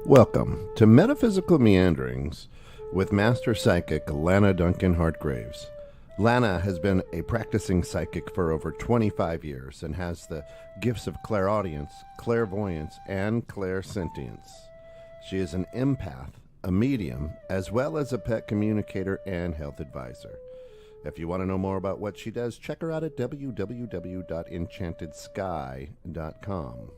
Welcome to Metaphysical Meanderings with Master Psychic Lana Duncan Hartgraves. Lana has been a practicing psychic for over 25 years and has the gifts of clairaudience, clairvoyance, and clairsentience. She is an empath, a medium, as well as a pet communicator and health advisor. If you want to know more about what she does, check her out at www.enchantedsky.com.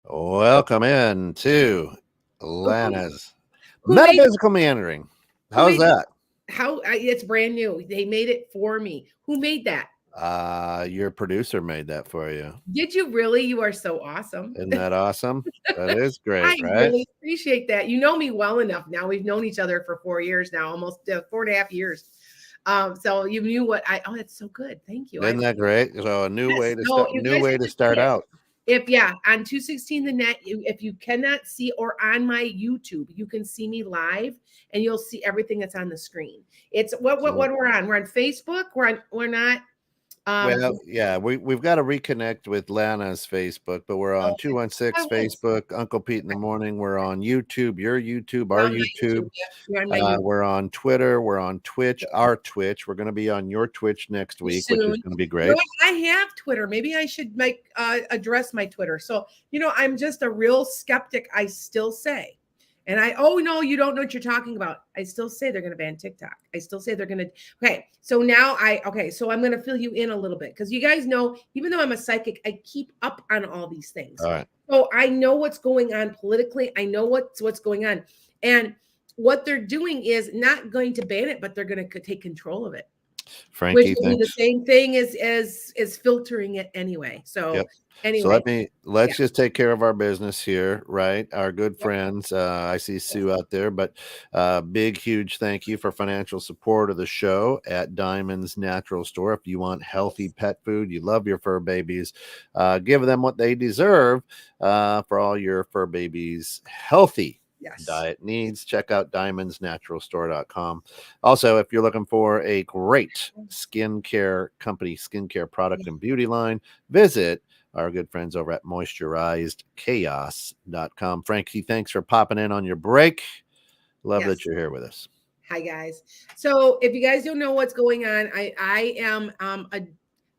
Welcome in to Lana's Metaphysical Meandering. How's that? It's brand new. They made it for me. Who made that? Your producer made that for you. Did you really? You are so awesome. Isn't that awesome? That is great, I right? really appreciate that. You know me well enough now. We've known each other for 4 years now, almost 4.5 years. So you knew what I. Oh, that's so good. Thank you. Isn't that great? So a new way to start. New way to start out. On 216 the net, if you cannot see, or on my YouTube, you can see me live and you'll see everything that's on the screen. It's what we're on. We're on Facebook. We're not. Well, yeah, we've got to reconnect with Lana's Facebook, but we're on 216 Facebook, Uncle Pete in the Morning. We're on YouTube, your YouTube, our YouTube. We're on Twitter. We're on Twitch, our Twitch. We're going to be on your Twitch next week, which is going to be great. I have Twitter. Maybe I should address my Twitter. So, I'm just a real skeptic, I still say. And no, you don't know what you're talking about. I still say they're going to ban TikTok. I still say they're going to. Okay. So now so I'm going to fill you in a little bit because you guys know, even though I'm a psychic, I keep up on all these things. All right. So I know what's going on politically. I know what's going on. And what they're doing is not going to ban it, but they're going to take control of it. Frankie, which will be the same thing as filtering it anyway. So anyway, so let's just take care of our business here, right? Our good friends. I see Sue out there, but big, huge thank you for financial support of the show at Diamond's Natural Store. If you want healthy pet food, you love your fur babies, give them what they deserve for all your fur babies' healthy diet needs. Check out diamondsnaturalstore.com. Also, if you're looking for a great skincare product and beauty line, visit our good friends over at moisturizedchaos.com. Frankie, thanks for popping in on your break. Love that you're here with us. Hi, guys. So if you guys don't know what's going on,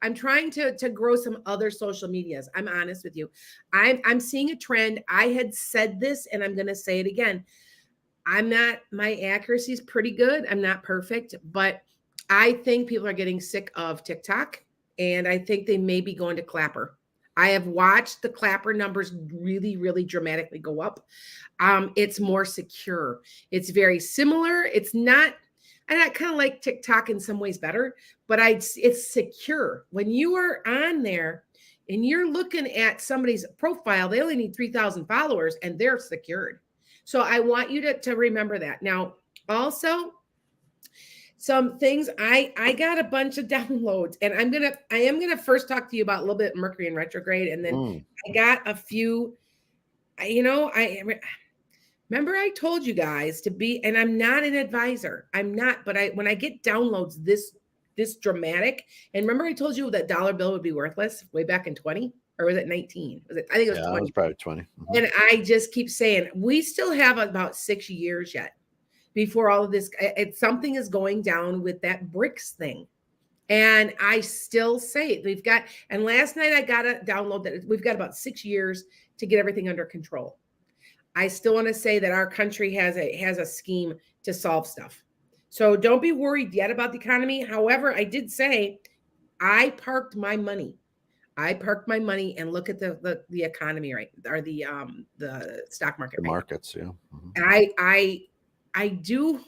I'm trying to grow some other social medias. I'm honest with you. I'm seeing a trend. I had said this and I'm going to say it again. My accuracy is pretty good. I'm not perfect, but I think people are getting sick of TikTok and I think they may be going to Clapper. I have watched the Clapper numbers really, really dramatically go up. It's more secure. It's very similar. It's not. And I kind of like TikTok in some ways better, but it's secure. When you are on there and you're looking at somebody's profile, they only need 3,000 followers and they're secured. So I want you to remember that. Now, also, some things I got a bunch of downloads, and I am gonna first talk to you about a little bit Mercury in retrograde, and then I got a few. Remember I told you guys to be, and I'm not an advisor. I'm not, but when I get downloads this dramatic, and remember I told you that dollar bill would be worthless way back in 20, or was it 19? I think it was 20. It was probably 20. Mm-hmm. And I just keep saying, we still have about 6 years yet before all of this. Something is going down with that BRICS thing. And I still say it. And last night I got a download that we've got about 6 years to get everything under control. I still want to say that our country has a scheme to solve stuff. So don't be worried yet about the economy. However, I did say I parked my money. And look at the economy, right? Or the stock market. The markets, yeah. Mm-hmm. And I do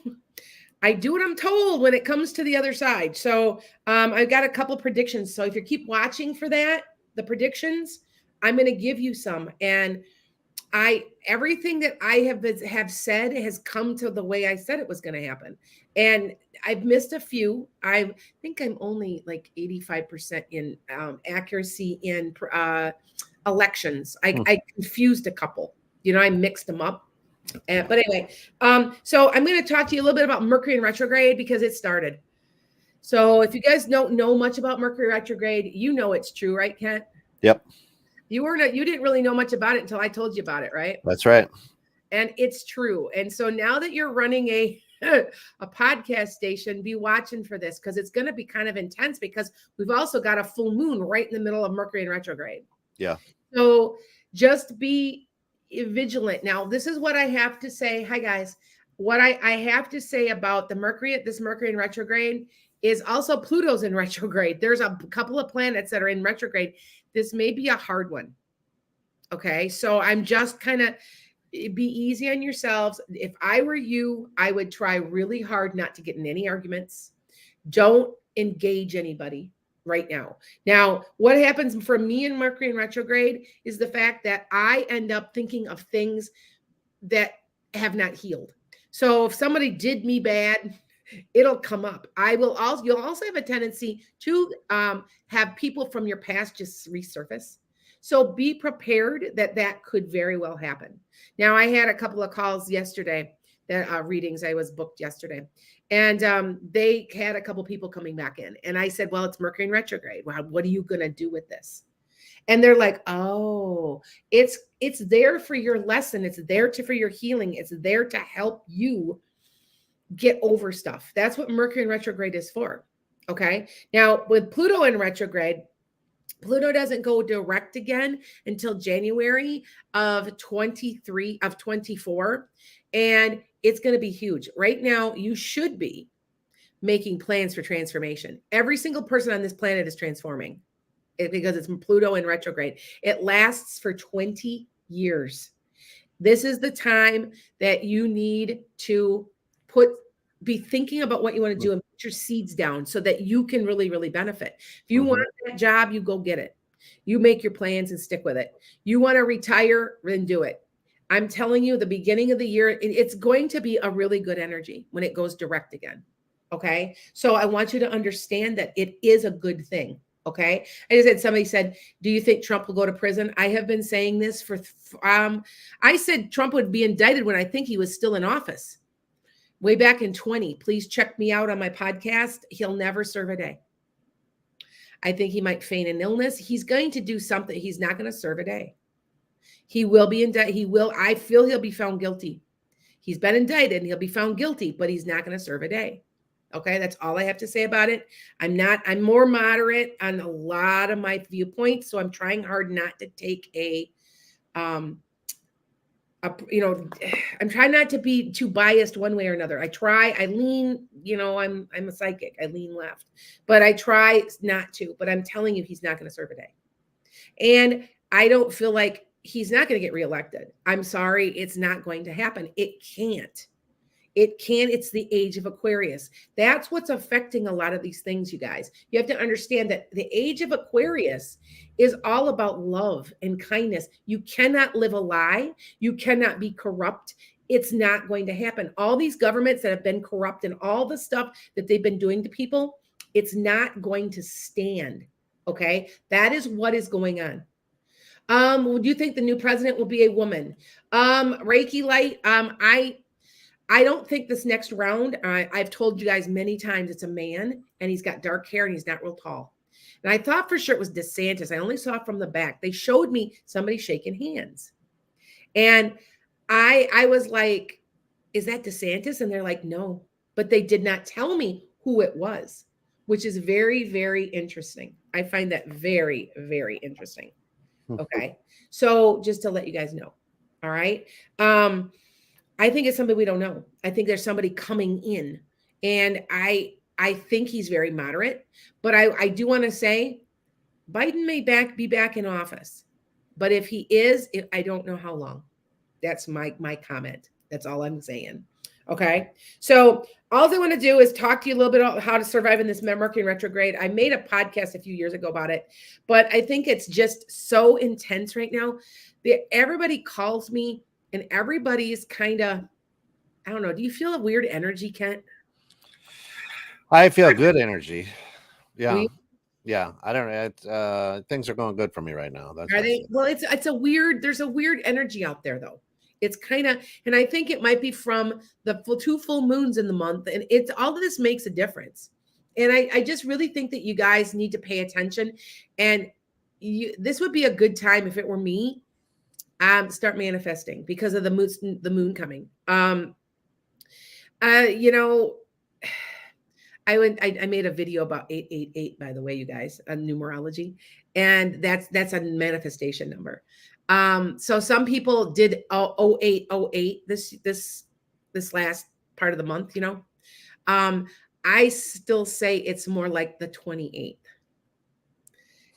what I'm told when it comes to the other side. So I've got a couple predictions. So if you keep watching for that, the predictions, I'm going to give you some. And everything that I have said has come to the way I said it was going to happen. And I've missed a few. I think I'm only like 85% in accuracy in elections. I confused a couple. I mixed them up. But anyway, so I'm going to talk to you a little bit about Mercury in retrograde because it started. So if you guys don't know much about Mercury retrograde, it's true, right, Kent? Yep. You didn't really know much about it until I told you about it, right? That's right. And it's true. And so now that you're running a podcast station, be watching for this because it's going to be kind of intense because we've also got a full moon right in the middle of Mercury in retrograde. Yeah. So just be vigilant. Now, this is what I have to say. Hi, guys. What I have to say about this Mercury in retrograde is also Pluto's in retrograde. There's a couple of planets that are in retrograde. This may be a hard one. Okay. So I'm just kind of be easy on yourselves. If I were you, I would try really hard not to get in any arguments. Don't engage anybody right now. Now, what happens for me in Mercury in retrograde is the fact that I end up thinking of things that have not healed. So if somebody did me bad, it'll come up. You'll also have a tendency to have people from your past just resurface. So be prepared that could very well happen. Now, I had a couple of calls yesterday, that readings I was booked yesterday, and they had a couple people coming back in. And I said, well, it's Mercury in retrograde. Well, what are you going to do with this? And they're like, oh, it's there for your lesson. It's there for your healing. It's there to help you get over stuff. That's what Mercury in retrograde is for. Okay. Now with Pluto in retrograde, Pluto doesn't go direct again until January of 24. And it's going to be huge. Right now, you should be making plans for transformation. Every single person on this planet is transforming because it's Pluto in retrograde. It lasts for 20 years. This is the time that you need to be thinking about what you want to do and put your seeds down so that you can really, really benefit. If you want that job, you go get it. You make your plans and stick with it. You want to retire, then do it. I'm telling you, the beginning of the year, it's going to be a really good energy when it goes direct again. Okay. So I want you to understand that it is a good thing. Okay. Somebody said, do you think Trump will go to prison? I have been saying this I said Trump would be indicted when I think he was still in office. Way back in 20, please check me out on my podcast. He'll never serve a day. I think he might feign an illness. He's going to do something. He's not going to serve a day. He will be indicted. I feel he'll be found guilty. He's been indicted and he'll be found guilty, but he's not going to serve a day. Okay. That's all I have to say about it. I'm more moderate on a lot of my viewpoints. So I'm trying hard not to take I'm trying not to be too biased one way or another. I lean, I'm a psychic. I lean left, but I try not to, but I'm telling you, he's not going to serve a day. And I don't feel like he's not going to get reelected. I'm sorry. It's not going to happen. It can't. It's the age of Aquarius. That's what's affecting a lot of these things, you guys. You have to understand that the age of Aquarius is all about love and kindness. You cannot live a lie. You cannot be corrupt. It's not going to happen. All these governments that have been corrupt and all the stuff that they've been doing to people, it's not going to stand. Okay. That is what is going on. Do you think the new president will be a woman? Reiki Light. I don't think this next round, I've told you guys many times, it's a man and he's got dark hair and he's not real tall. And I thought for sure it was DeSantis. I only saw it from the back. They showed me somebody shaking hands. And I was like, is that DeSantis? And they're like, no, but they did not tell me who it was, which is very, very interesting. I find that very, very interesting. Okay. So just to let you guys know. All right. I think it's somebody we don't know. I think there's somebody coming in, and I think he's very moderate, but I do want to say Biden may be back in office, but if he is, I don't know how long. That's my comment. That's all I'm saying. Okay. So all I want to do is talk to you a little bit about how to survive in this Mercury retrograde. I made a podcast a few years ago about it, but I think it's just so intense right now. Everybody calls me and everybody's kind of, I don't know. Do you feel a weird energy, Kent? I feel good energy. Do Yeah. you? Yeah. I don't know. Things are going good for me right now. That's Are what I they? say. Well, it's a weird, there's a weird energy out there though. It's kind of, and I think it might be from the two full moons in the month. And it's all of this makes a difference. And I just really think that you guys need to pay attention. And this would be a good time if it were me, start manifesting because of the moon coming. You know, I made a video about 888, by the way, you guys, on numerology, and that's a manifestation number. So some people did 0808 this last part of the month, you know. I still say it's more like the 28th.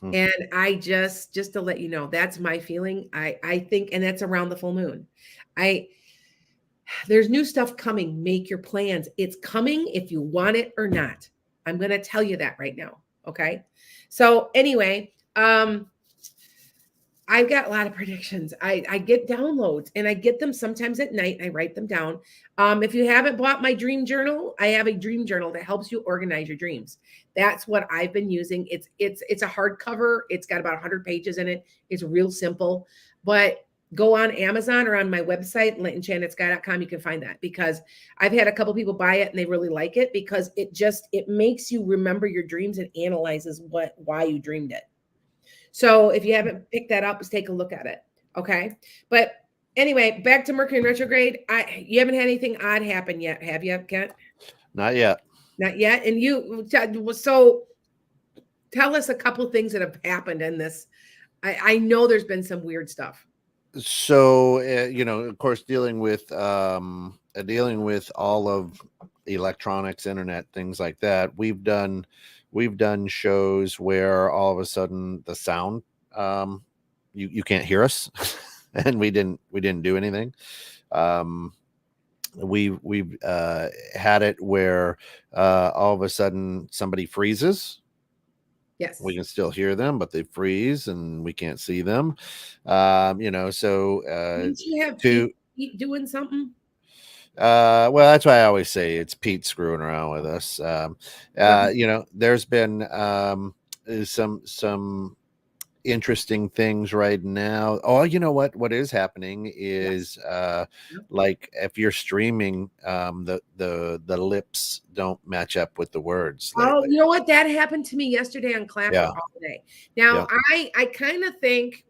Hmm. And I just to let you know, that's my feeling. I think, and that's around the full moon. There's new stuff coming. Make your plans. It's coming if you want it or not. I'm going to tell you that right now. Okay. So anyway, I've got a lot of predictions. I get downloads and I get them sometimes at night. I write them down. If you haven't bought my dream journal, I have a dream journal that helps you organize your dreams. That's what I've been using. It's a hardcover. It's got about 100 pages in it. It's real simple, but go on Amazon or on my website, enchantedSky.com. You can find that because I've had a couple people buy it and they really like it because it makes you remember your dreams and analyzes why you dreamed it. So if you haven't picked that up, just take a look at it. Okay. But anyway, back to Mercury in retrograde. You haven't had anything odd happen yet, have you, Kent? Not yet. Not yet. And so tell us a couple things that have happened in this. I know there's been some weird stuff. So of course, dealing with all of electronics, internet, things like that. We've done shows where all of a sudden the sound, you can't hear us, and we didn't do anything. We've had it where all of a sudden somebody freezes. Yes. We can still hear them, but they freeze and we can't see them. So didn't you have Pete doing something? Well, that's why I always say it's Pete screwing around with us. There's been some interesting things right now. Oh, you know what is happening is like if you're streaming, the lips don't match up with the words lately. Oh, you know what? That happened to me yesterday on Clapper all day. Now I kind of think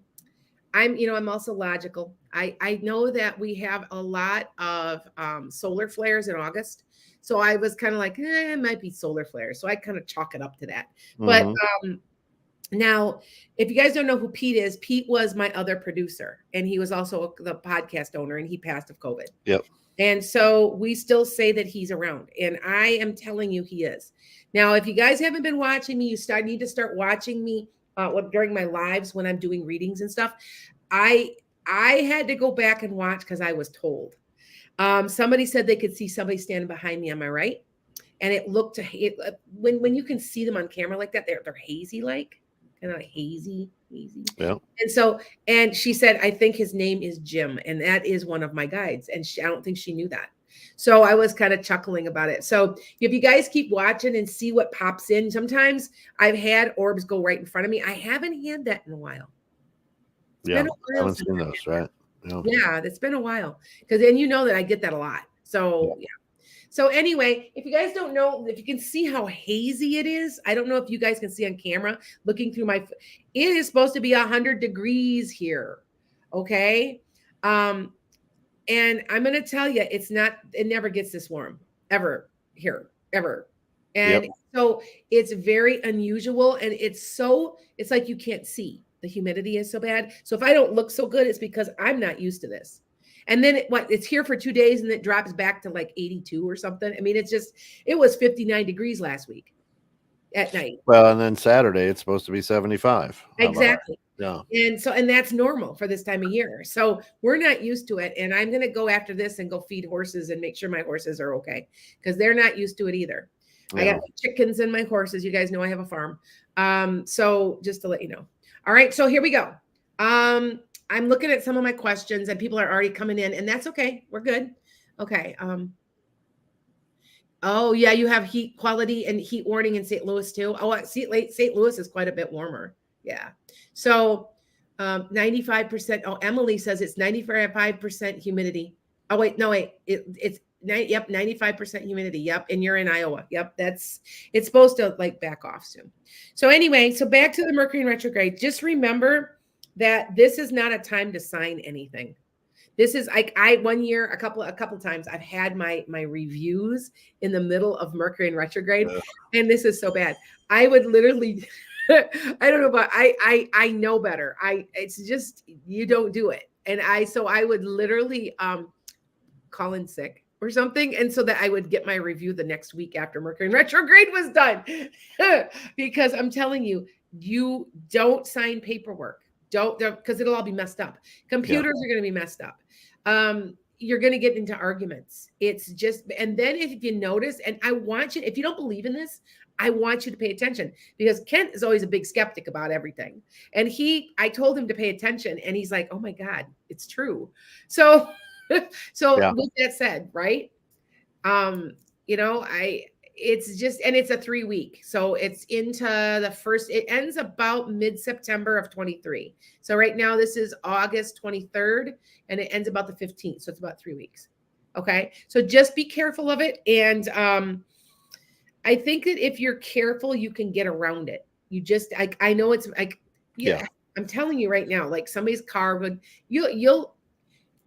I'm also logical. I know that we have a lot of solar flares in August. So I was kind of like, it might be solar flares. So I kind of chalk it up to that. But now, if you guys don't know who Pete is, Pete was my other producer, and he was also the podcast owner, and he passed of COVID. Yep. And so we still say that he's around, and I am telling you he is. Now, if you guys haven't been watching me, need to start watching me during my lives when I'm doing readings and stuff. I had to go back and watch because I was told. Somebody said they could see somebody standing behind me. Am I right? And it looked when you can see them on camera like that, they're hazy like. Kind of hazy. Yeah. And she said, I think his name is Jim, and that is one of my guides. And I don't think she knew that. So I was kind of chuckling about it. So if you guys keep watching and see what pops in, sometimes I've had orbs go right in front of me. I haven't had that in a while. I haven't seen those, right? Yeah, it's been a while. And you know that I get that a lot. So yeah. So anyway, if you guys don't know, if you can see how hazy it is, I don't know if you guys can see on camera, looking through it is supposed to be 100 degrees here. Okay. And I'm going to tell you, it never gets this warm ever here, ever. And so it's very unusual. And it's like you can't see. The humidity is so bad. So if I don't look so good, it's because I'm not used to this. And then it's here for 2 days and it drops back to like 82 or something. I mean, it was 59 degrees last week at night. Well, and then Saturday, it's supposed to be 75. Exactly. Yeah. And that's normal for this time of year. So we're not used to it. And I'm going to go after this and go feed horses and make sure my horses are okay because they're not used to it either. I got Yeah. chickens and my horses. You guys know I have a farm. So just to let you know. All right. So here we go. I'm looking at some of my questions and people are already coming in, and that's okay. We're good. Okay. Oh yeah, you have heat quality and heat warning in St. Louis too. Oh, St. Louis is quite a bit warmer. Yeah. So 95%. Oh, Emily says it's 95% humidity. Oh, wait, no, wait. It's 95% humidity. Yep. And you're in Iowa. Yep. It's supposed to like back off soon. So anyway, so back to the Mercury in retrograde. Just remember that this is not a time to sign anything. This is like I one year, a couple times I've had my reviews in the middle of Mercury in retrograde, and this is so bad. I would literally I don't know, but I know better. It's just you don't do it. And I would literally call in sick or something. And so that I would get my review the next week after Mercury in retrograde was done. Because I'm telling you, you don't sign paperwork. Don't because it'll all be messed up. Computers are going to be messed up. You're going to get into arguments. It's just, and then if you notice, and I want you, if you don't believe in this, I want you to pay attention because Kent is always a big skeptic about everything. And I told him to pay attention and he's like, oh my God, it's true. So, with that said, right. It's just, and it's a 3-week. So it's into it ends about mid-September of 23. So right now this is August 23rd and it ends about the 15th. So it's about 3 weeks. Okay. So just be careful of it. And, I think that if you're careful, you can get around it. You just, I know it's like, I'm telling you right now, like somebody's car would,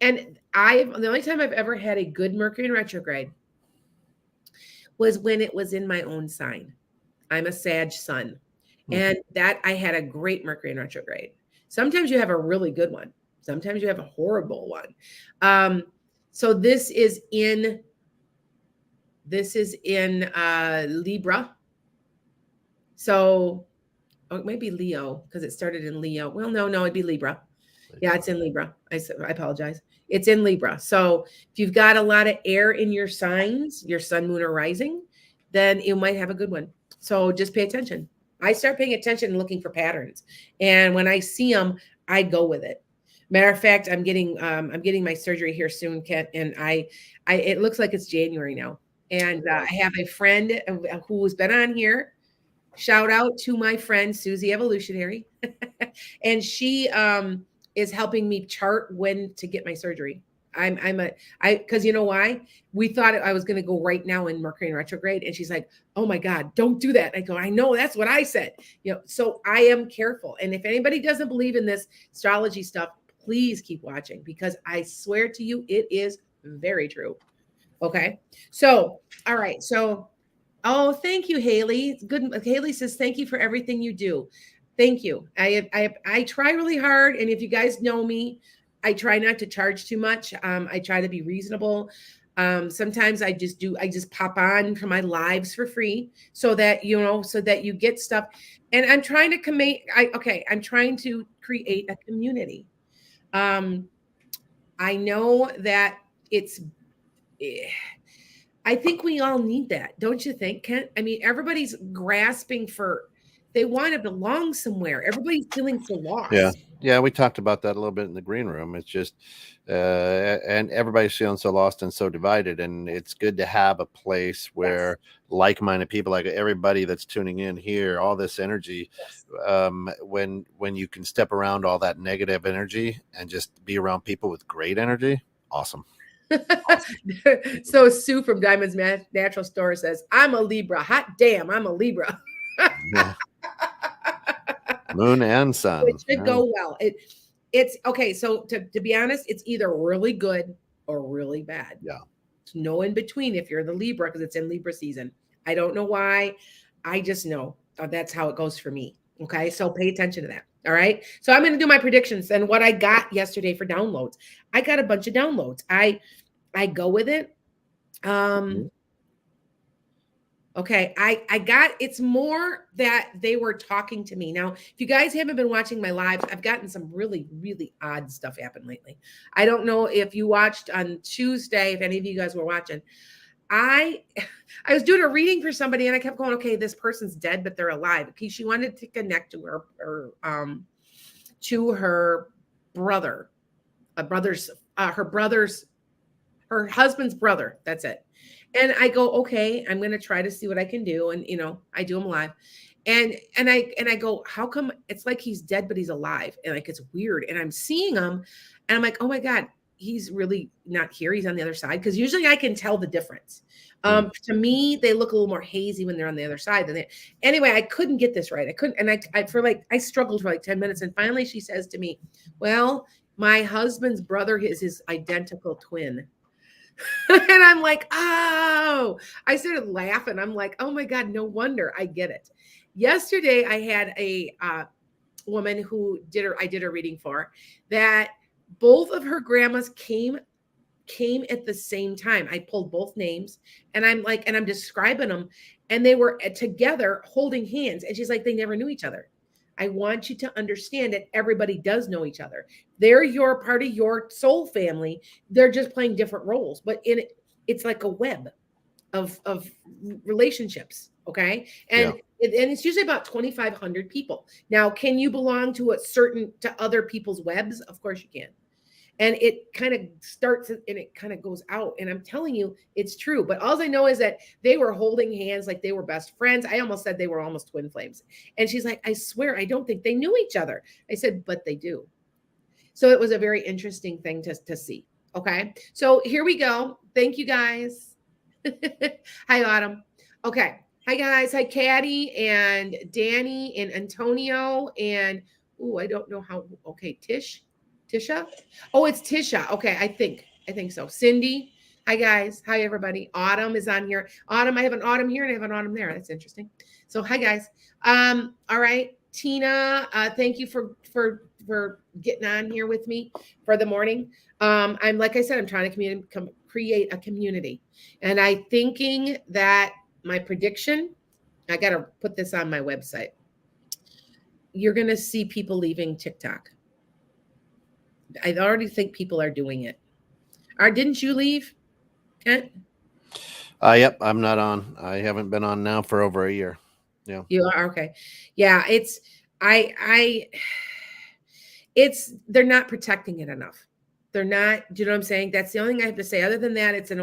and the only time I've ever had a good Mercury in retrograde was when it was in my own sign. I'm a Sag sun. And that I had a great Mercury in retrograde. Sometimes you have a really good one. Sometimes you have a horrible one. So this is in Libra. So it might be Leo because it started in Leo. Well, no, it'd be Libra. Yeah, it's in Libra. I apologize. It's in Libra. So if you've got a lot of air in your signs, your sun, moon, or rising, then you might have a good one. So just pay attention. I start paying attention and looking for patterns. And when I see them, I go with it. Matter of fact, I'm getting my surgery here soon, Kent, and it looks like it's January now. And I have a friend who's been on here. Shout out to my friend Susie Evolutionary, and she is helping me chart when to get my surgery. Because you know why? We thought I was going to go right now in Mercury in retrograde, and she's like, "Oh my God, don't do that." I go, "I know, that's what I said." So I am careful. And if anybody doesn't believe in this astrology stuff, please keep watching because I swear to you, it is very true. Okay. So, all right. So, oh, thank you, Haley. It's good. Haley says, thank you for everything you do. Thank you. I try really hard. And if you guys know me, I try not to charge too much. I try to be reasonable. Sometimes I just pop on for my lives for free so that you get stuff. And I'm trying to I'm trying to create a community. I know that I think we all need that, don't you think, Kent? I mean, everybody's grasping they want to belong somewhere. Everybody's feeling so lost. Yeah, we talked about that a little bit in the green room. It's just, and everybody's feeling so lost and so divided. And it's good to have a place where like-minded people, like everybody that's tuning in here, all this energy, when you can step around all that negative energy and just be around people with great energy, awesome. So Sue from Diamonds Natural Store says, I'm a Libra. Hot damn, I'm a Libra. Moon and sun. It should go well. It's okay. So to be honest, it's either really good or really bad. Yeah. There's no in between if you're the Libra because it's in Libra season. I don't know why. I just know that's how it goes for me. Okay. So pay attention to that. All right. So I'm going to do my predictions and what I got yesterday for downloads. I got a bunch of downloads. I go with it. Okay, I got, it's more that they were talking to me. Now, if you guys haven't been watching my lives, I've gotten some really, really odd stuff happen lately. I don't know if you watched on Tuesday, if any of you guys were watching. I I was doing a reading for somebody and I kept going, okay, this person's dead, but they're alive. Okay, she wanted to connect to her brother, her husband's brother. That's it. And I go, okay, I'm going to try to see what I can do. And, I do him live. And I go, how come it's like he's dead, but he's alive? And like, it's weird. And I'm seeing him and I'm like, oh my God, he's really not here. He's on the other side. Cause usually I can tell the difference. To me, they look a little more hazy when they're on the other side than anyway, I couldn't get this right. I couldn't. And I struggled for like 10 minutes. And finally she says to me, well, my husband's brother is his identical twin. And I'm like, oh, I started laughing. I'm like, oh my God, no wonder I get it. Yesterday, I had a woman who I did a reading for, that both of her grandmas came at the same time. I pulled both names and I'm describing them, and they were together holding hands. And she's like, they never knew each other. I want you to understand that everybody does know each other. They're your part of your soul family. They're just playing different roles, but it's like a web of relationships. Okay. And it's usually about 2,500 people. Now, can you belong to to other people's webs? Of course you can. And it kind of starts and it kind of goes out. And I'm telling you, it's true. But all I know is that they were holding hands like they were best friends. I almost said they were almost twin flames. And she's like, I swear, I don't think they knew each other. I said, but they do. So it was a very interesting thing to see. Okay. So here we go. Thank you guys. Hi, Autumn. Okay. Hi, guys. Hi, Caddy and Danny and Antonio. And, I don't know how. Okay. Tisha? Oh, it's Tisha. Okay, I think so. Cindy. Hi, guys. Hi, everybody. Autumn is on here. Autumn, I have an Autumn here and I have an Autumn there. That's interesting. So, hi, guys. All right. Tina, thank you for getting on here with me for the morning. I'm, like I said, I'm trying to create a community. And I'm thinking that my prediction, I got to put this on my website. You're going to see people leaving TikTok. I already think people are doing it. Didn't you leave, Kent? Yep, I'm not on. I haven't been on now for over a year. Yeah. You are? Okay. Yeah, they're not protecting it enough. They're not, do you know what I'm saying? That's the only thing I have to say. Other than that, it's there's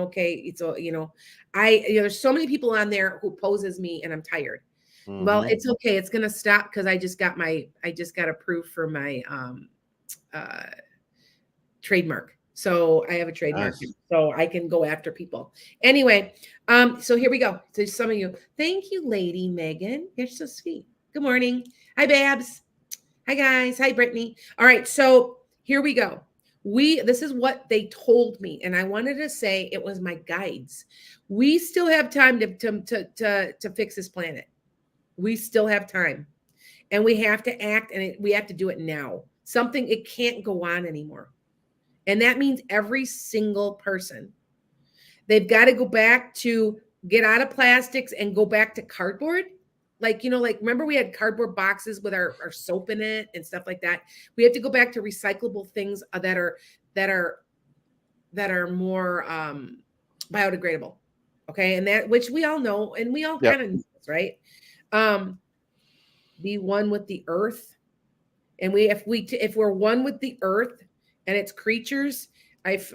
so many people on there who pose as me and I'm tired. Mm-hmm. Well, it's okay. It's going to stop because I just got approved for my, trademark. So I have a trademark. Nice. So I can go after people. Anyway, so here we go. So some of you, thank you, Lady Megan. You're so sweet. Good morning. Hi, Babs. Hi, guys. Hi, Brittany. All right. So here we go. This is what they told me. And I wanted to say it was my guides. We still have time to fix this planet. We still have time. And we have to act, and we have to do it now. It can't go on anymore. And that means every single person. They've got to go back to get out of plastics and go back to cardboard. Like remember we had cardboard boxes with our soap in it and stuff like that. We have to go back to recyclable things that are more biodegradable. Okay. And that, which we all know, and we all kind of know this, right? Be one with the earth. And if we're one with the earth and its creatures, I got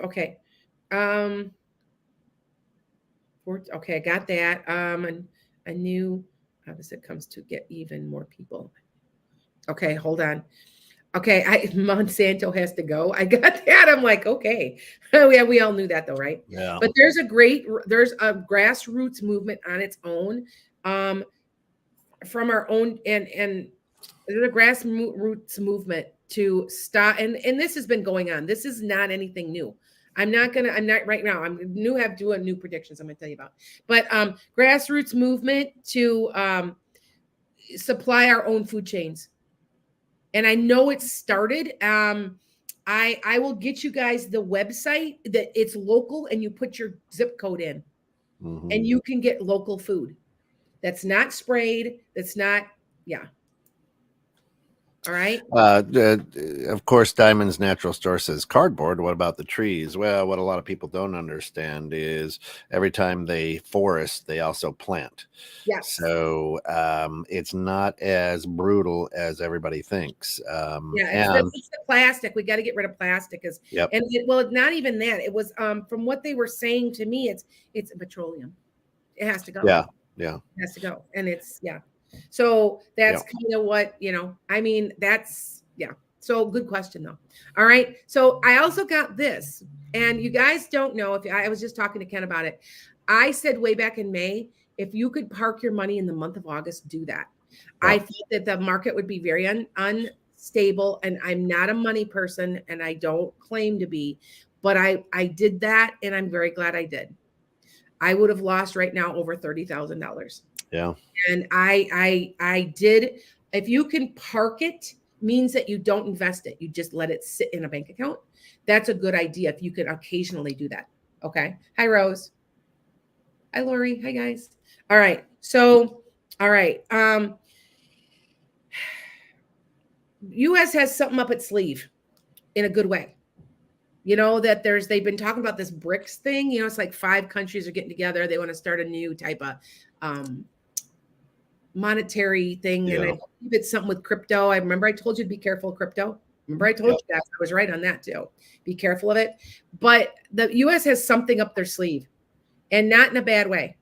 that. And I knew opposite comes to get even more people. Okay, hold on. Okay, Monsanto has to go. I got that. I'm like, okay. Yeah, we all knew that though, right? Yeah. But there's a grassroots movement on its own, from our own, and there's a grassroots movement to stop. And this has been going on. This is not anything new. I'm not right now. I'm new. Have doing new predictions. I'm going to tell you about, but grassroots movement to supply our own food chains. And I know it started. I will get you guys the website that it's local, and you put your zip code in, and you can get local food. That's not sprayed. That's not, yeah. All right. Of course, Diamond's Natural Store says cardboard. What about the trees? Well, what a lot of people don't understand is every time they forest, they also plant. Yes. So it's not as brutal as everybody thinks. Yeah, And it's the plastic. We got to get rid of plastic. yep, And well, not even that. It was from what they were saying to me, it's petroleum. It has to go. yeah, It has to go. And it's so that's yeah. kind of what, I mean, that's so good question though. All right. So I also got this, and you guys don't know, if I was just talking to Ken about it. I said way back in May, if you could park your money in the month of August, do that. Yeah. I thought that the market would be very unstable, and I'm not a money person, and I don't claim to be, but I did that, and I'm very glad I did. I would have lost right now over $30,000. Yeah. And I did. If you can park it, means that you don't invest it. You just let it sit in a bank account. That's a good idea if you can occasionally do that. Okay. Hi, Rose. Hi, Lori. Hi, guys. All right. So, all right. US has something up its sleeve in a good way. That they've been talking about this BRICS thing. It's like 5 countries are getting together. They want to start a new type of monetary thing. Yeah. And I believe it's something with crypto. I remember I told you to be careful of crypto. Remember I told you that. I was right on that too. Be careful of it. But the US has something up their sleeve, and not in a bad way.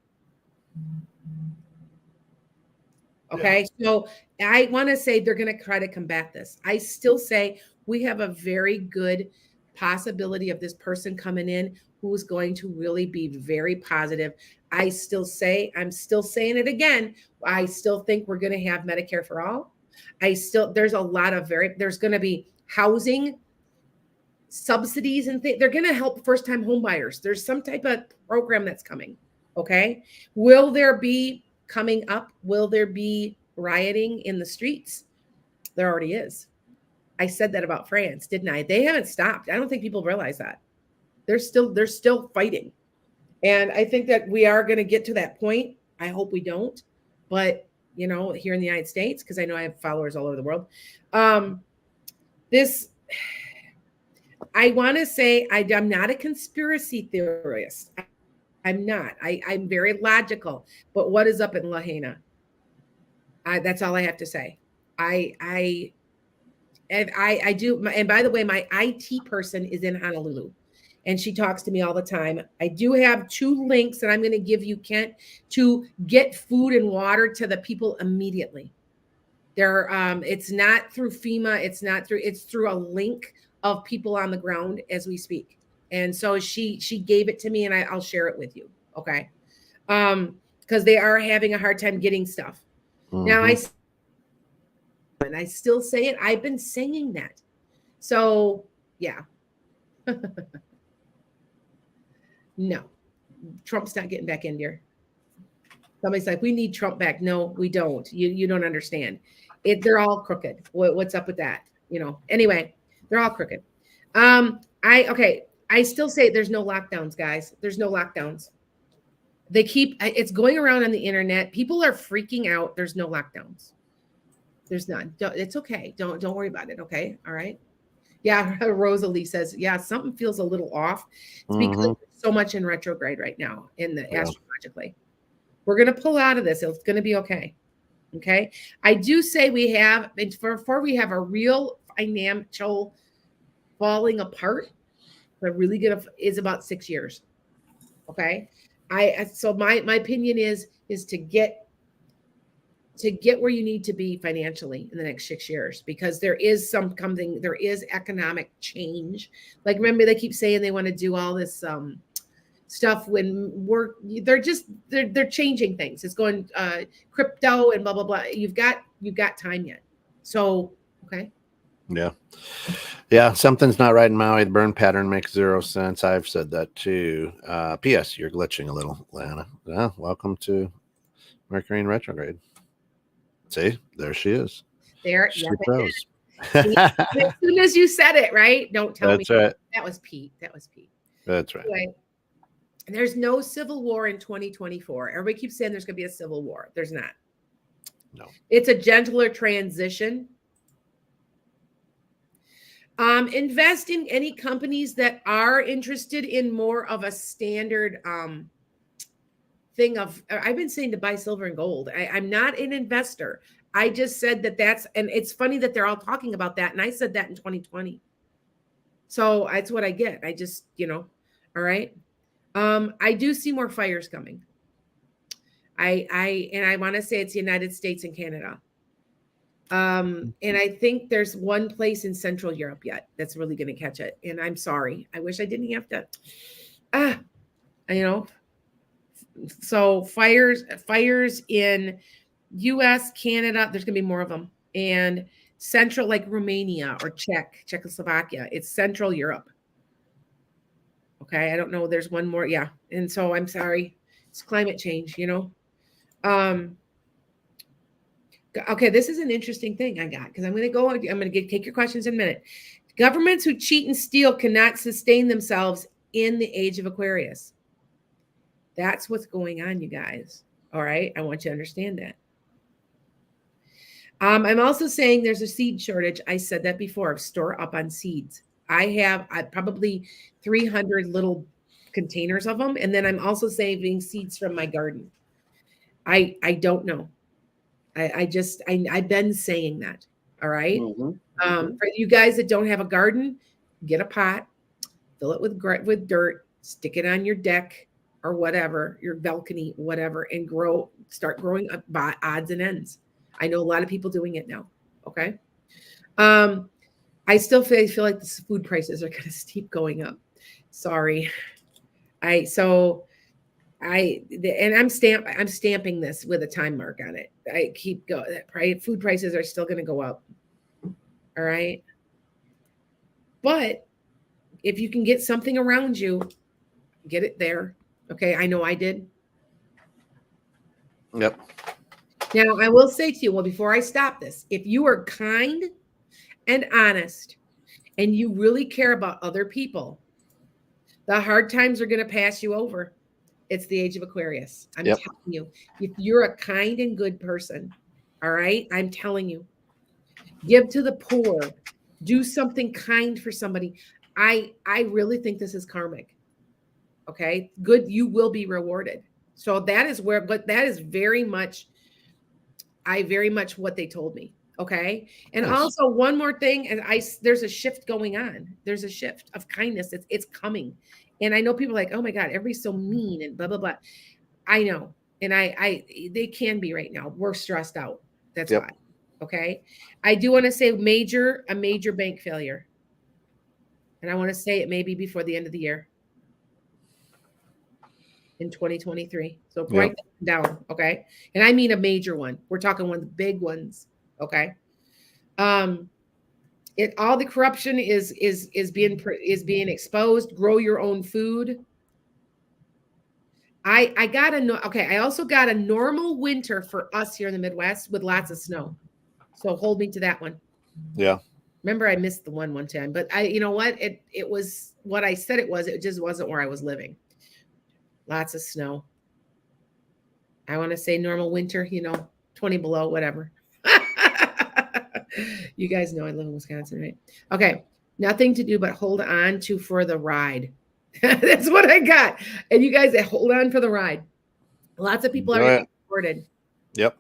Okay. So I want to say they're going to try to combat this. I still say we have a very good possibility of this person coming in who is going to really be very positive. I'm still saying it again. I still think we're going to have Medicare for all. There's a lot of there's going to be housing subsidies and things. They're going to help first-time home buyers. There's some type of program that's coming. Okay. Will there be rioting in the streets? There already is. I said that about France, didn't I? They haven't stopped. I don't think people realize that. They're still fighting. And I think that we are going to get to that point. I hope we don't. But, here in the United States, because I know I have followers all over the world. I want to say I'm not a conspiracy theorist. I'm not. I'm very logical. But what is up in Lahaina? That's all I have to say. I do. And by the way, my IT person is in Honolulu, and she talks to me all the time. I do have 2 links that I'm going to give you, Kent, to get food and water to the people immediately. It's not through FEMA. It's through a link of people on the ground as we speak. And so she gave it to me, and I'll share it with you. Okay. Because they are having a hard time getting stuff. Mm-hmm. Now I still say it. I've been saying that. So yeah. No, Trump's not getting back in here. Somebody's like, we need Trump back. No, we don't. You don't understand. They're all crooked. What's up with that? Anyway, they're all crooked. I still say there's no lockdowns, guys. There's no lockdowns. It's going around on the internet. People are freaking out. There's no lockdowns. There's none. It's okay. Don't worry about it. Okay. All right. Yeah. Rosalie says, yeah, something feels a little off. It's because there's so much in retrograde right now astrologically. We're going to pull out of this. It's going to be okay. Okay. I do say before we have a real financial falling apart, but really good is about 6 years. Okay. So my opinion is to get where you need to be financially in the next 6 years, because there is economic change. Like, remember, they keep saying they want to do all this stuff when they're changing things. It's going crypto and blah, blah, blah. You've got time yet. So, okay. Yeah. Something's not right in Maui. The burn pattern makes 0 sense. I've said that too. P.S. You're glitching a little, Lana. Yeah, welcome to Mercury in retrograde. See, there she is. There she goes. As soon as you said it, right? Don't tell me. That's right. That was Pete. That's right. Anyway, There's no civil war in 2024. Everybody keeps saying there's going to be a civil war. There's not. No. It's a gentler transition. Invest in any companies that are interested in more of a standard thing of, I've been saying to buy silver and gold. I'm not an investor. I just said and it's funny that they're all talking about that. And I said that in 2020. So that's what I get. I just, all right. I do see more fires coming. I want to say it's the United States and Canada. And I think there's one place in Central Europe yet that's really going to catch it. And I'm sorry. I wish I didn't have to, so fires in US, Canada, there's going to be more of them. And Central, like Romania or Czechoslovakia, it's Central Europe. Okay. I don't know. There's one more. Yeah. And so I'm sorry. It's climate change, Okay, this is an interesting thing I got because I'm going to take your questions in a minute. Governments who cheat and steal cannot sustain themselves in the age of Aquarius. That's what's going on, you guys. All right, I want you to understand that. I'm also saying there's a seed shortage. I said that before. Store up on seeds. I have probably 300 little containers of them, and then I'm also saving seeds from my garden. I don't know. I've been saying that. All right. For you guys that don't have a garden, get a pot, fill it with dirt, stick it on your deck or whatever, your balcony, whatever, and start growing up by odds and ends. I know a lot of people doing it now. Okay. I still feel like the food prices are going to keep going up. Sorry. I'm stamping this with a time mark on it. I keep going, right? Food prices are still going to go up. All right. But if you can get something around you, get it there. Okay. I know I did. Yep. Now I will say to you, well, before I stop this, if you are kind and honest and you really care about other people, the hard times are going to pass you over. It's the age of Aquarius. I'm telling you, if you're a kind and good person, all right, I'm telling you, give to the poor, do something kind for somebody. I really think this is karmic. Okay, good, you will be rewarded. So that is very much what they told me. Okay, and Nice. Also one more thing, and there's a shift going on. There's a shift of kindness. It's coming. And I know people are like, oh my God, everybody's so mean and blah, blah, blah. I know. And they can be right now. We're stressed out. That's why. Okay. I do want to say a major bank failure. And I want to say it maybe before the end of the year in 2023. So write that down. Okay. And I mean a major one. We're talking one of the big ones. Okay. All the corruption is being exposed. Grow your own food. I also got a normal winter for us here in the Midwest with lots of snow. So hold me to that one. Yeah. Remember, I missed the one time, but you know what? It was what I said it was. It just wasn't where I was living. Lots of snow. I want to say normal winter, 20 below, whatever. You guys know I live in Wisconsin, right? Okay. Nothing to do but hold on for the ride. That's what I got. And you guys hold on for the ride. Lots of people are supported. Yep.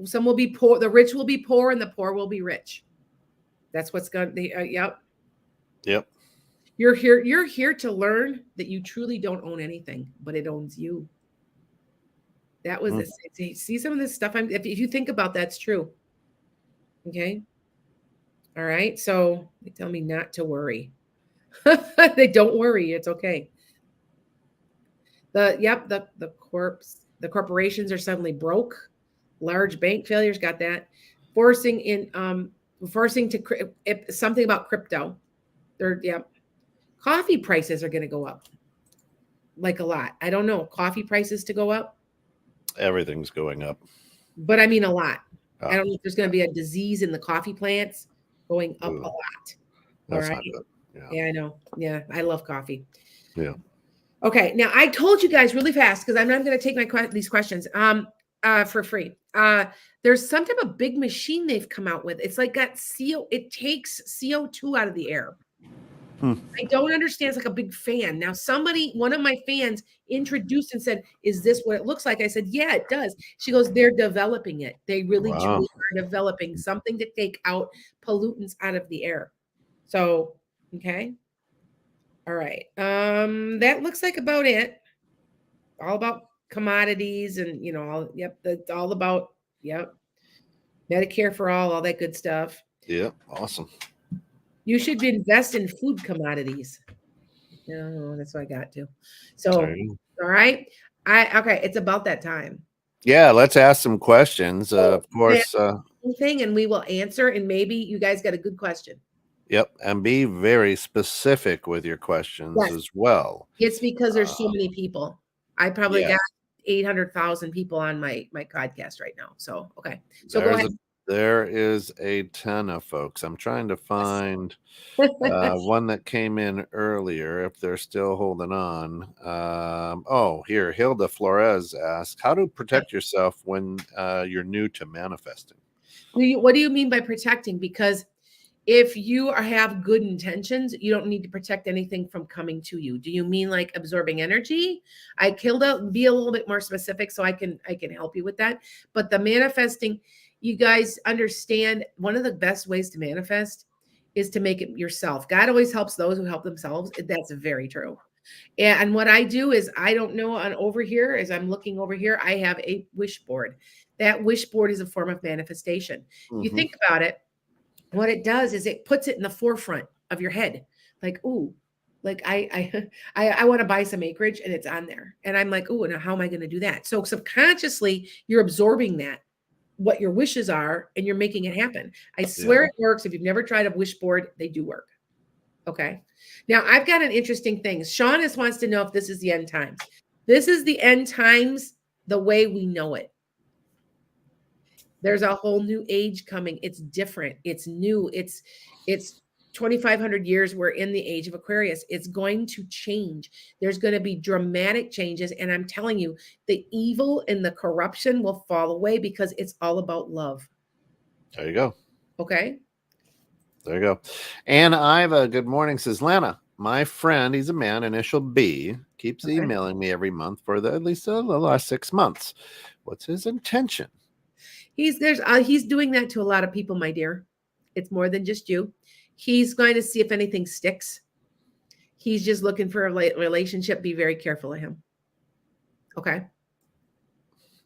Some will be poor. The rich will be poor and the poor will be rich. That's what's going to, yep. Yep. You're here to learn that you truly don't own anything, but it owns you. That was see some of this stuff. If you think about that's true. Okay. All right. So they tell me not to worry. They don't worry. It's okay. The corporations are suddenly broke. Large bank failures got that. Forcing to something about crypto. Coffee prices are going to go up. Like a lot. I don't know. Coffee prices to go up. Everything's going up. But I mean a lot. I don't know if there's going to be a disease in the coffee plants going up a lot. That's not good. Yeah, I know. Yeah, I love coffee. Yeah. Okay, now I told you guys really fast because I'm not going to take these questions for free. There's some type of big machine they've come out with. It's like got CO. It takes CO2 out of the air. I don't understand. It's like a big fan. Now, one of my fans introduced and said, "Is this what it looks like?" I said, "Yeah, it does." She goes, "They're developing it. They really truly are developing something to take out pollutants out of the air." So, okay. All right. That looks like about it. All about commodities and that's all about Medicare for all that good stuff. Yeah, awesome. You should invest in food commodities. No, that's what I got to. So, all right. Okay, it's about that time. Yeah, let's ask some questions. Of course. Thing and we will answer, and maybe you guys got a good question. Yep, and be very specific with your questions as well. It's because there's so many people. I probably got 800,000 people on my podcast right now. So, okay. So go ahead. There is a ton of folks. I'm trying to find one that came in earlier, if they're still holding on. Here, Hilda Flores asks, how to protect yourself when you're new to manifesting? What do you mean by protecting? Because if you have good intentions, you don't need to protect anything from coming to you. Do you mean like absorbing energy? Hilda, be a little bit more specific so I can help you with that. But the manifesting, you guys understand, one of the best ways to manifest is to make it yourself. God always helps those who help themselves. That's very true. And what I do is, I don't know, on over here, as I'm looking over here, I have a wish board. That wish board is a form of manifestation. You think about it. What it does is it puts it in the forefront of your head. Like, ooh, like I want to buy some acreage, and it's on there. And I'm like, ooh, now how am I going to do that? So subconsciously, you're absorbing that, what your wishes are, and you're making it happen. I swear it works. If you've never tried a wish board, they do work. Okay. Now I've got an interesting thing. Sean wants to know if this is the end times. This is the end times the way we know it. There's a whole new age coming. It's different. It's new. It's 2,500 years. We're in the age of Aquarius. It's going to change. There's going to be dramatic changes. And I'm telling you, the evil and the corruption will fall away because it's all about love. There you go. Okay. There you go. And Iva, good morning, says Lana. My friend, he's a man, initial B, keeps emailing me every month for at least the last 6 months. What's his intention? He's doing that to a lot of people, my dear. It's more than just you. He's going to see if anything sticks. He's just looking for a relationship. Be very careful of him. Okay.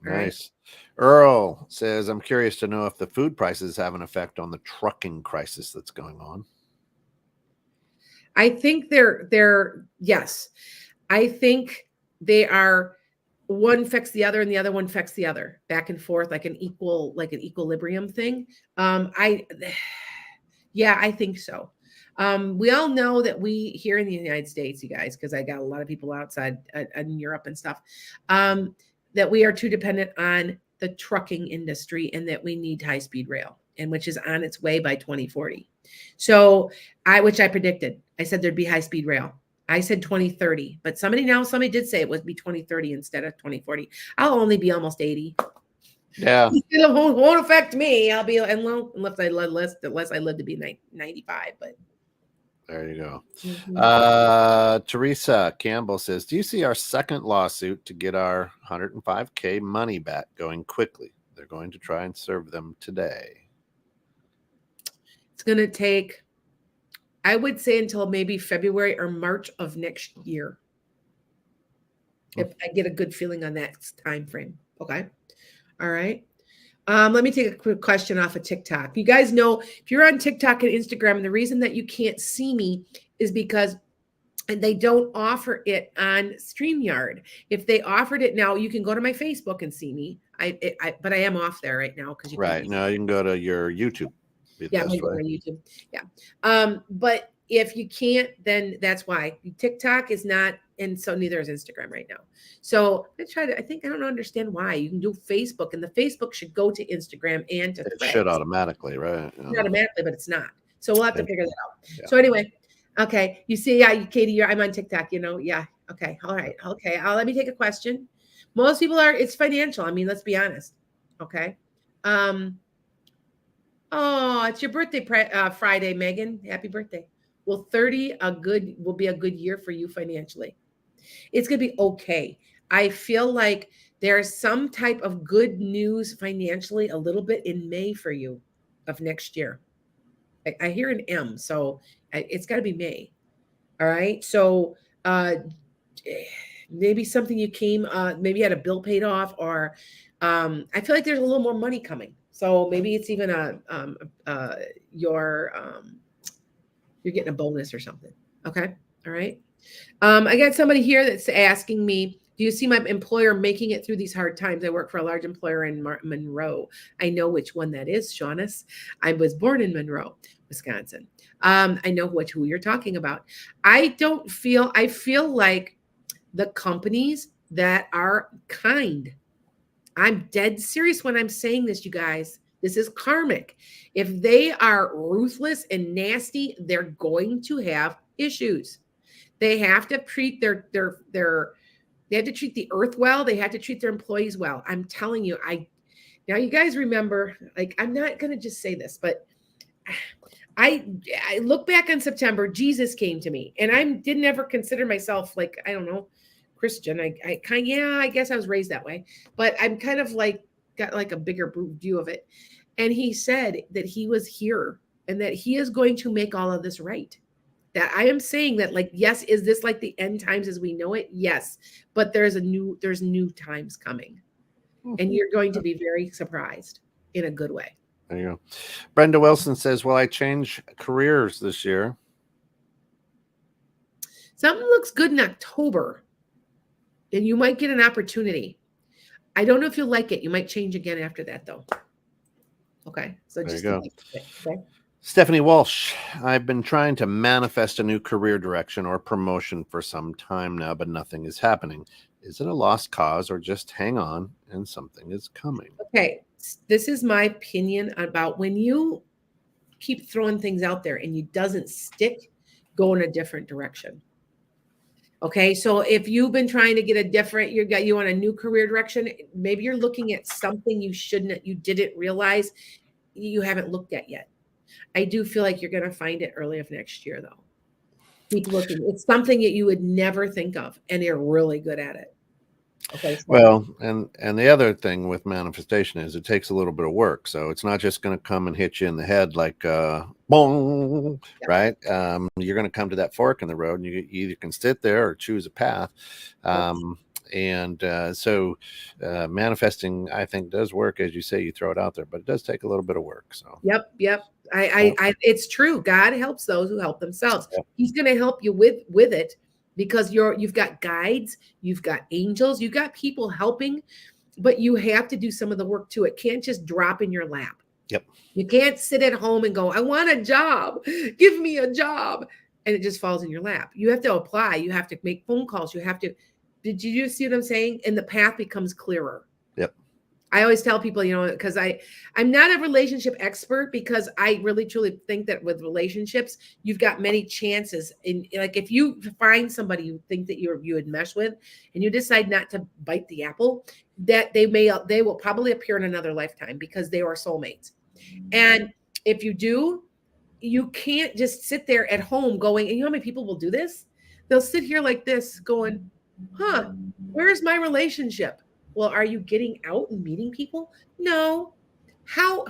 Nice. Earl says, I'm curious to know if the food prices have an effect on the trucking crisis that's going on. I think yes. I think they are, one affects the other and the other one affects the other, back and forth, like an equilibrium thing. I think so. We all know that we here in the United States, you guys, because I got a lot of people outside in Europe and stuff, that we are too dependent on the trucking industry, and that we need high-speed rail, and which is on its way by 2040. So which I predicted. I said there'd be high-speed rail. I said 2030, but somebody did say it would be 2030 instead of 2040. I'll only be almost 80. Yeah. It won't affect me. I'll be, unless I live to be 95, but. There you go. Teresa Campbell says, do you see our second lawsuit to get our $105K money back going quickly? They're going to try and serve them today. It's going to take, I would say, until maybe February or March of next year. If I get a good feeling on that time frame. Okay. All right. Let me take a quick question off of TikTok. You guys know, if you're on TikTok and Instagram, and the reason that you can't see me is because they don't offer it on StreamYard. If they offered it now, you can go to my Facebook and see me. But I am off there right now because you right now you can go to your YouTube. Yeah, I'm going to YouTube. Yeah. But if you can't, then that's why. TikTok is not, and so neither is Instagram right now. So I don't understand why. You can do Facebook, and the Facebook should go to Instagram and to Threads. It should automatically, right? Not automatically, but it's not. So we'll have to figure that out. Yeah. So anyway, okay. You see, Katie, I'm on TikTok, yeah. Okay. All right. Okay. Let me take a question. Most people are, it's financial. I mean, let's be honest. Okay. Um, oh, it's your birthday Friday, Megan. Happy birthday. Will 30 will be a good year for you financially? It's going to be okay. I feel like there's some type of good news financially a little bit in May for you of next year. I hear an M, so it's got to be May. All right. So maybe something you maybe you had a bill paid off, or I feel like there's a little more money coming. So maybe it's even your you're getting a bonus or something. Okay. All right. I got somebody here that's asking me, do you see my employer making it through these hard times? I work for a large employer in Monroe. I know which one that is, Shaunis. I was born in Monroe, Wisconsin. I know who you're talking about. I feel like the companies that are kind, I'm dead serious when I'm saying this, you guys. This is karmic. If they are ruthless and nasty, they're going to have issues. They have to treat they have to treat the earth well. They have to treat their employees well. I'm telling you, now you guys remember, like, I'm not going to just say this, but I look back on September, Jesus came to me, and I didn't ever consider myself, like, I don't know, Christian. I guess I was raised that way, but I'm kind of like got like a bigger view of it. And he said that he was here and that he is going to make all of this right. That I am saying that, like, yes, is this like the end times as we know it? Yes, but there's new times coming, and you're going to be very surprised in a good way. There you go. Brenda Wilson says, "Will I change careers this year?" Something looks good in October, and you might get an opportunity. I don't know if you'll like it. You might change again after that, though. Okay, so There just you go. okay. Stephanie Walsh, I've been trying to manifest a new career direction or promotion for some time now, but nothing is happening. Is it a lost cause, or just hang on and something is coming? Okay, this is my opinion about when you keep throwing things out there and it doesn't stick, go in a different direction. Okay, so if you've been trying to get you want a new career direction, maybe you're looking at something you didn't realize you haven't looked at yet. I do feel like you're going to find it early of next year, though. Keep looking. It's something that you would never think of, and you're really good at it. Okay. So. Well, and the other thing with manifestation is it takes a little bit of work. So it's not just going to come and hit you in the head like boom, Yeah. right? You're going to come to that fork in the road, and you either can sit there or choose a path. So manifesting, I think, does work. As you say, you throw it out there, but it does take a little bit of work. So Yep. It's true. God helps those who help themselves. Yep. He's going to help you with it, because you've got guides, you've got angels, you've got people helping, but you have to do some of the work too. It can't just drop in your lap. Yep. You can't sit at home and go, I want a job. Give me a job. And it just falls in your lap. You have to apply. You have to make phone calls. Did you see what I'm saying? And the path becomes clearer. Yep. I always tell people, because I'm not a relationship expert, because I really truly think that with relationships, you've got many chances. Like, if you find somebody you think that you would mesh with, and you decide not to bite the apple, that they will probably appear in another lifetime, because they are soulmates. And if you do, you can't just sit there at home going, and you know how many people will do this? They'll sit here like this going, where's my relationship? Well, are you getting out and meeting people? No. How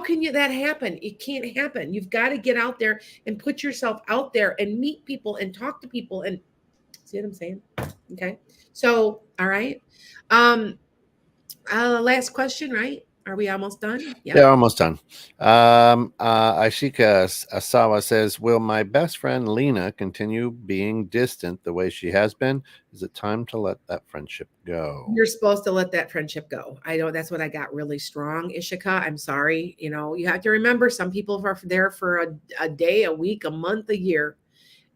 can that happen? It can't happen. You've got to get out there and put yourself out there and meet people and talk to people, and see what I'm saying? Okay. So, all right. Last question, right? Are we almost done? Yeah, almost done. Ashika Asawa says, will my best friend Lena continue being distant the way she has been? Is it time to let that friendship go? You're supposed to let that friendship go. I know that's what I got really strong, Ishika. I'm sorry. You have to remember, some people are there for a day, a week, a month, a year.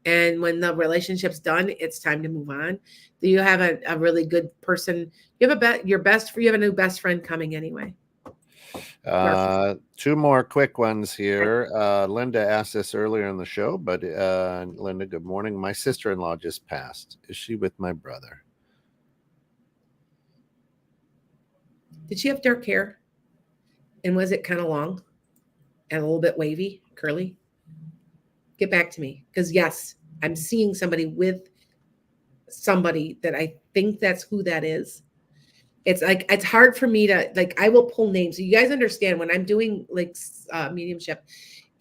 And when the relationship's done, it's time to move on. Do you have a really good person? You have you have a new best friend coming anyway. Two more quick ones here. Linda asked this earlier in the show, but Linda, good morning. My sister-in-law just passed. Is she with my brother? Did she have dark hair? And was it kind of long and a little bit wavy, curly? Get back to me. Because yes, I'm seeing somebody with somebody that I think that's who that is. It's like, it's hard for me to, like, I will pull names. So you guys understand when I'm doing like mediumship,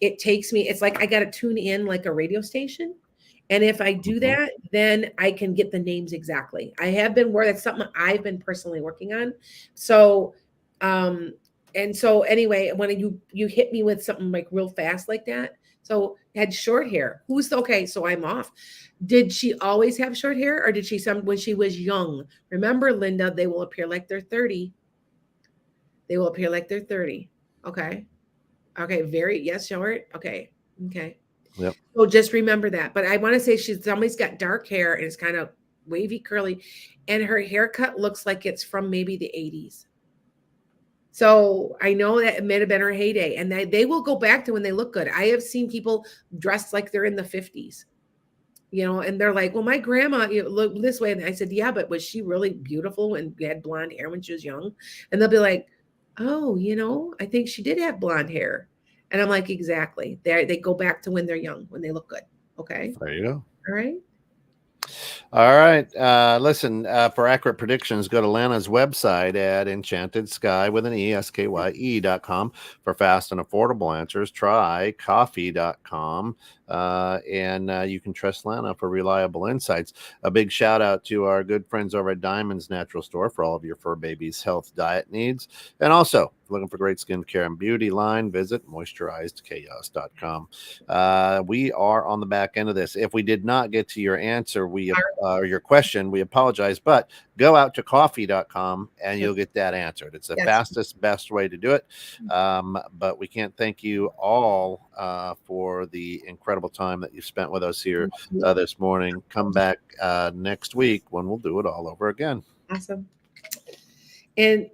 it takes me, it's like I got to tune in like a radio station. And if I do that, then I can get the names exactly. I have been where that's something I've been personally working on. So, and so anyway, when you hit me with something like real fast like that, so had short hair. Who's okay? So I'm off. Did she always have short hair, or did she when she was young? Remember, Linda, they will appear like they're 30. They will appear like they're 30. Okay. Okay. Very yes, short. Okay. Okay. Yep. So just remember that. But I want to say somebody's got dark hair and it's kind of wavy, curly, and her haircut looks like it's from maybe the 80s. So I know that it may have been her heyday, and they will go back to when they look good. I have seen people dressed like they're in the 50s, and they're like, well, my grandma looked this way. And I said, yeah, but was she really beautiful and had blonde hair when she was young? And they'll be like, oh, I think she did have blonde hair. And I'm like, exactly. They go back to when they're young, when they look good. Okay. There you go. All right. All right. Listen, for accurate predictions, go to Lana's website at enchantedsky with an ESKYE.com. For fast and affordable answers, try coffee.com. And you can trust Lana for reliable insights. A big shout out to our good friends over at Diamonds Natural Store for all of your fur babies' health diet needs. And also, if you're looking for great skincare and beauty line, visit moisturizedchaos.com. We are on the back end of this. If we did not get to your answer, or your question, we apologize, but go out to coffee.com and you'll get that answered. It's the fastest, best way to do it. But we can't thank you all for the incredible time that you spent with us here this morning. Come back next week when we'll do it all over again. Awesome. And